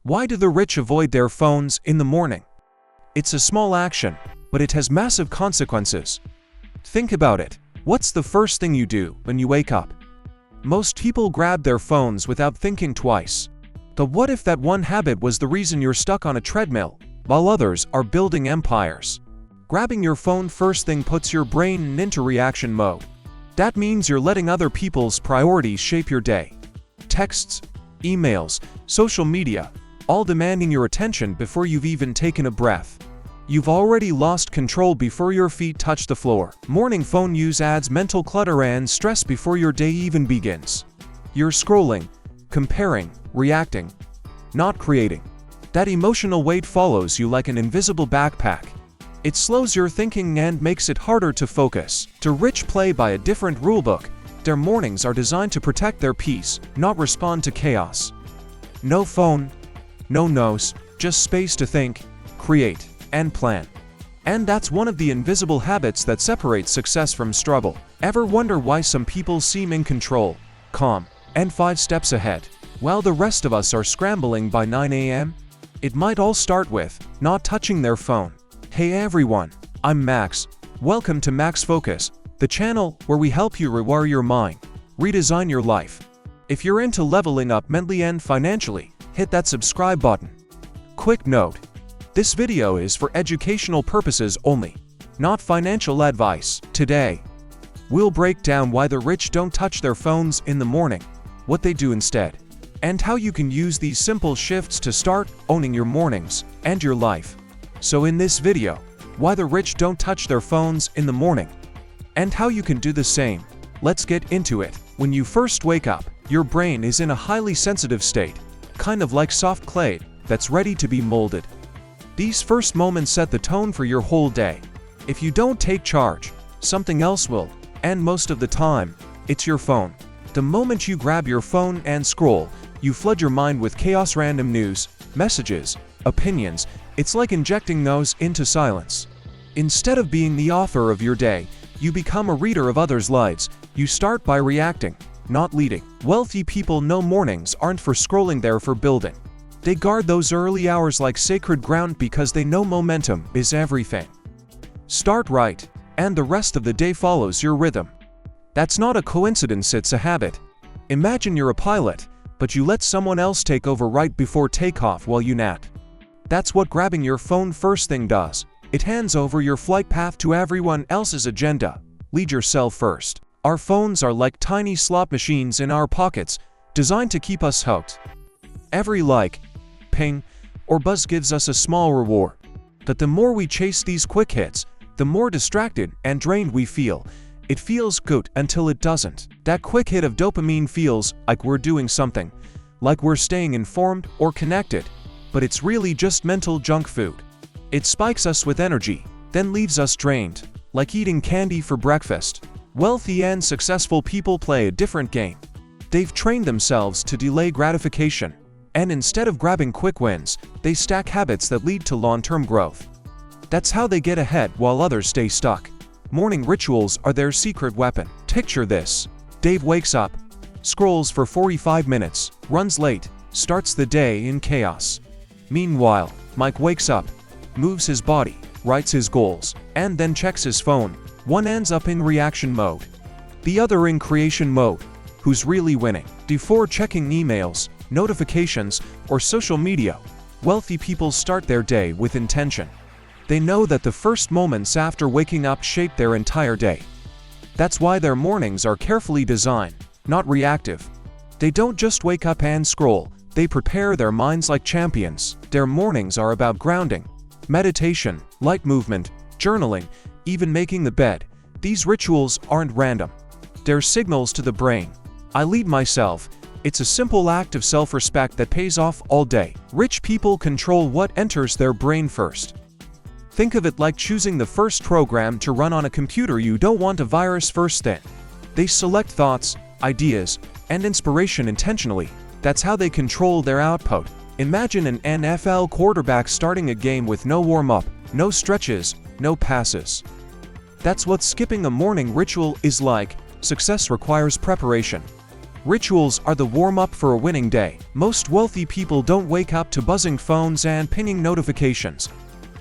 Why do the rich avoid their phones in the morning? It's a small action, but it has massive consequences. Think about it. What's the first thing you do when you wake up? Most people grab their phones without thinking twice. But what if that one habit was the reason you're stuck on a treadmill, while others are building empires? Grabbing your phone first thing puts your brain into reaction mode. That means you're letting other people's priorities shape your day. Texts, emails, social media, all demanding your attention before you've even taken a breath. You've already lost control before your feet touch the floor. Morning phone use adds mental clutter and stress before your day even begins. You're scrolling, comparing, reacting, not creating. That emotional weight follows you like an invisible backpack. It slows your thinking and makes it harder to focus. The rich play by a different rulebook. Their mornings are designed to protect their peace, not respond to chaos. No phone, no no's, just space to think, create, and plan. And that's one of the invisible habits that separates success from struggle. Ever wonder why some people seem in control, calm, and 5 steps ahead, while the rest of us are scrambling by 9 a.m.? It might all start with not touching their phone. Hey everyone, I'm Max. Welcome to Max Focus, the channel where we help you rewire your mind, redesign your life. If you're into leveling up mentally and financially, hit that subscribe button. Quick note: this video is for educational purposes only, not financial advice. Today, we'll break down why the rich don't touch their phones in the morning, what they do instead, and how you can use these simple shifts to start owning your mornings and your life. So in this video, why the rich don't touch their phones in the morning, and how you can do the same. Let's get into it. When you first wake up, your brain is in a highly sensitive state, kind of like soft clay that's ready to be molded. These first moments set the tone for your whole day. If you don't take charge, something else will, and most of the time, it's your phone. The moment you grab your phone and scroll, you flood your mind with chaos, random news, messages, opinions. It's like injecting those into silence. Instead of being the author of your day, you become a reader of others' lives. You start by reacting, not leading. Wealthy people know mornings aren't for scrolling, they're for building. They guard those early hours like sacred ground because they know momentum is everything. Start right, and the rest of the day follows your rhythm. That's not a coincidence, it's a habit. Imagine you're a pilot, but you let someone else take over right before takeoff while you nap. That's what grabbing your phone first thing does. It hands over your flight path to everyone else's agenda. Lead yourself first. Our phones are like tiny slot machines in our pockets, designed to keep us hooked. Every like, ping, or buzz gives us a small reward. But the more we chase these quick hits, the more distracted and drained we feel. It feels good until it doesn't. That quick hit of dopamine feels like we're doing something, like we're staying informed or connected, but it's really just mental junk food. It spikes us with energy, then leaves us drained, like eating candy for breakfast. Wealthy and successful people play a different game. They've trained themselves to delay gratification, and instead of grabbing quick wins, they stack habits that lead to long-term growth. That's how they get ahead while others stay stuck. Morning rituals are their secret weapon. Picture this: Dave wakes up, scrolls for 45 minutes, runs late, starts the day in chaos. Meanwhile, Mike wakes up, moves his body, writes his goals, and then checks his phone. One ends up in reaction mode, the other in creation mode. Who's really winning? Before checking emails, notifications, or social media, wealthy people start their day with intention. They know that the first moments after waking up shape their entire day. That's why their mornings are carefully designed, not reactive. They don't just wake up and scroll, they prepare their minds like champions. Their mornings are about grounding, meditation, light movement, journaling, even making the bed. These rituals aren't random. They're signals to the brain. I lead myself. It's a simple act of self-respect that pays off all day. Rich people control what enters their brain first. Think of it like choosing the first program to run on a computer. You don't want a virus first thing. They select thoughts, ideas, and inspiration intentionally. That's how they control their output. Imagine an NFL quarterback starting a game with no warm-up, no stretches, no passes. That's what skipping a morning ritual is like. Success requires preparation. Rituals are the warm-up for a winning day. Most wealthy people don't wake up to buzzing phones and pinging notifications.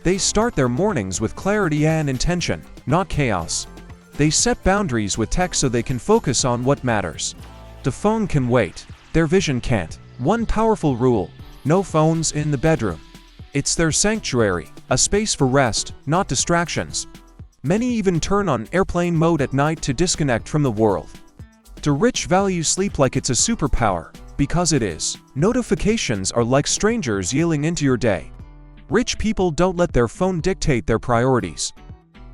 They start their mornings with clarity and intention, not chaos. They set boundaries with tech so they can focus on what matters. The phone can wait, their vision can't. One powerful rule: no phones in the bedroom. It's their sanctuary, a space for rest, not distractions. Many even turn on airplane mode at night to disconnect from the world. The rich value sleep like it's a superpower, because it is. Notifications are like strangers yelling into your day. Rich people don't let their phone dictate their priorities.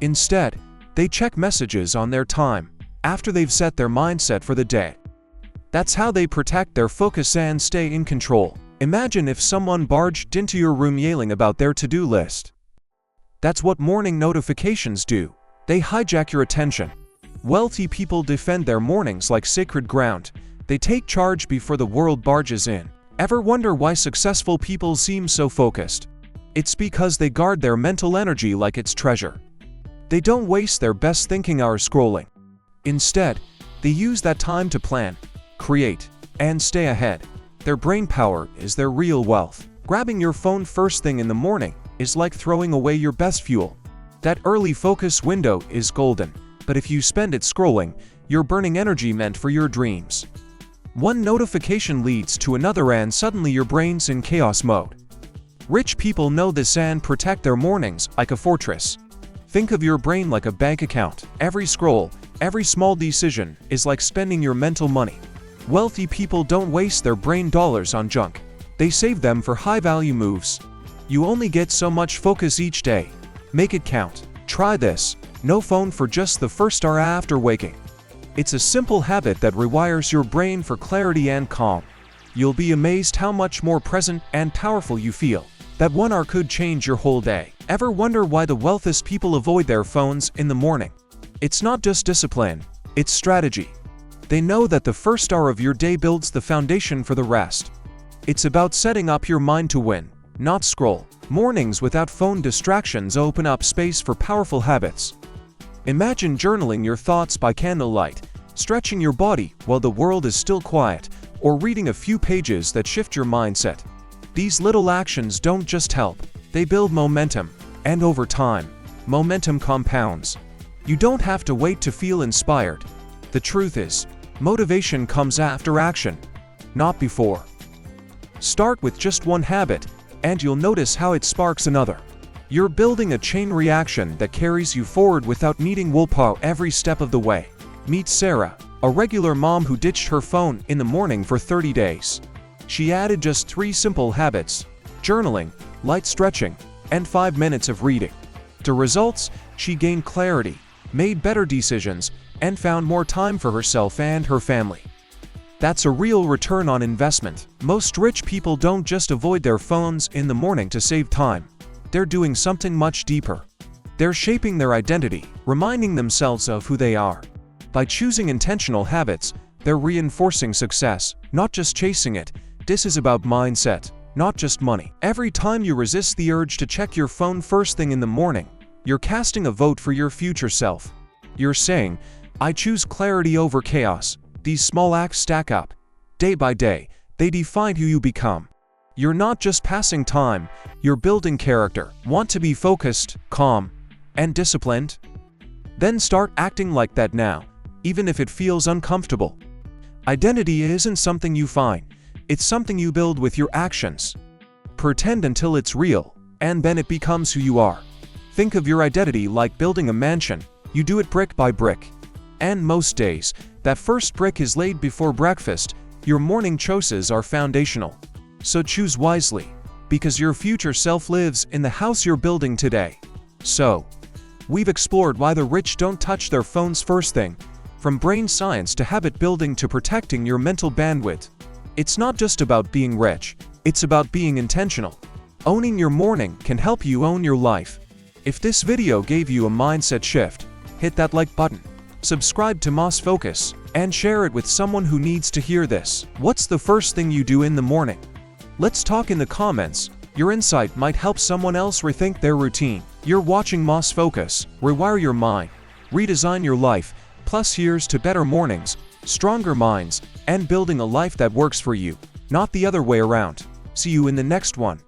Instead, they check messages on their time, after they've set their mindset for the day. That's how they protect their focus and stay in control. Imagine if someone barged into your room yelling about their to-do list. That's what morning notifications do. They hijack your attention. Wealthy people defend their mornings like sacred ground. They take charge before the world barges in. Ever wonder why successful people seem so focused? It's because they guard their mental energy like it's treasure. They don't waste their best thinking hours scrolling. Instead, they use that time to plan, create, and stay ahead. Their brain power is their real wealth. Grabbing your phone first thing in the morning is like throwing away your best fuel. That early focus window is golden, but if you spend it scrolling, you're burning energy meant for your dreams. One notification leads to another and suddenly your brain's in chaos mode. Rich people know this and protect their mornings like a fortress. Think of your brain like a bank account. Every scroll, every small decision is like spending your mental money. Wealthy people don't waste their brain dollars on junk. They save them for high-value moves. You only get so much focus each day. Make it count. Try this. No phone for just the first hour after waking. It's a simple habit that rewires your brain for clarity and calm. You'll be amazed how much more present and powerful you feel. That 1 hour could change your whole day. Ever wonder why the wealthiest people avoid their phones in the morning? It's not just discipline, it's strategy. They know that the first hour of your day builds the foundation for the rest. It's about setting up your mind to win, not scroll. Mornings without phone distractions open up space for powerful habits. Imagine journaling your thoughts by candlelight, stretching your body while the world is still quiet, or reading a few pages that shift your mindset. These little actions don't just help, they build momentum, and over time, momentum compounds. You don't have to wait to feel inspired. The truth is, motivation comes after action, not before. Start with just one habit, and you'll notice how it sparks another. You're building a chain reaction that carries you forward without needing willpower every step of the way. Meet Sarah, a regular mom who ditched her phone in the morning for 30 days. She added just 3 simple habits: journaling, light stretching, and 5 minutes of reading. The results? She gained clarity, made better decisions, and found more time for herself and her family. That's a real return on investment. Most rich people don't just avoid their phones in the morning to save time. They're doing something much deeper. They're shaping their identity, reminding themselves of who they are. By choosing intentional habits, they're reinforcing success, not just chasing it. This is about mindset, not just money. Every time you resist the urge to check your phone first thing in the morning, you're casting a vote for your future self. You're saying, I choose clarity over chaos. These small acts stack up. Day by day, they define who you become. You're not just passing time, you're building character. Want to be focused, calm, and disciplined? Then start acting like that now, even if it feels uncomfortable. Identity isn't something you find. It's something you build with your actions. Pretend until it's real, and then it becomes who you are. Think of your identity like building a mansion. You do it brick by brick. And most days, that first brick is laid before breakfast. Your morning choices are foundational. So choose wisely, because your future self lives in the house you're building today. So, we've explored why the rich don't touch their phones first thing, from brain science to habit building to protecting your mental bandwidth. It's not just about being rich, it's about being intentional. Owning your morning can help you own your life. If this video gave you a mindset shift, hit that like button, subscribe to Moss Focus, and share it with someone who needs to hear this. What's the first thing you do in the morning? Let's talk in the comments. Your insight might help someone else rethink their routine. You're watching Moss Focus. Rewire your mind, redesign your life, plus here's to better mornings, stronger minds, and building a life that works for you, not the other way around. See you in the next one.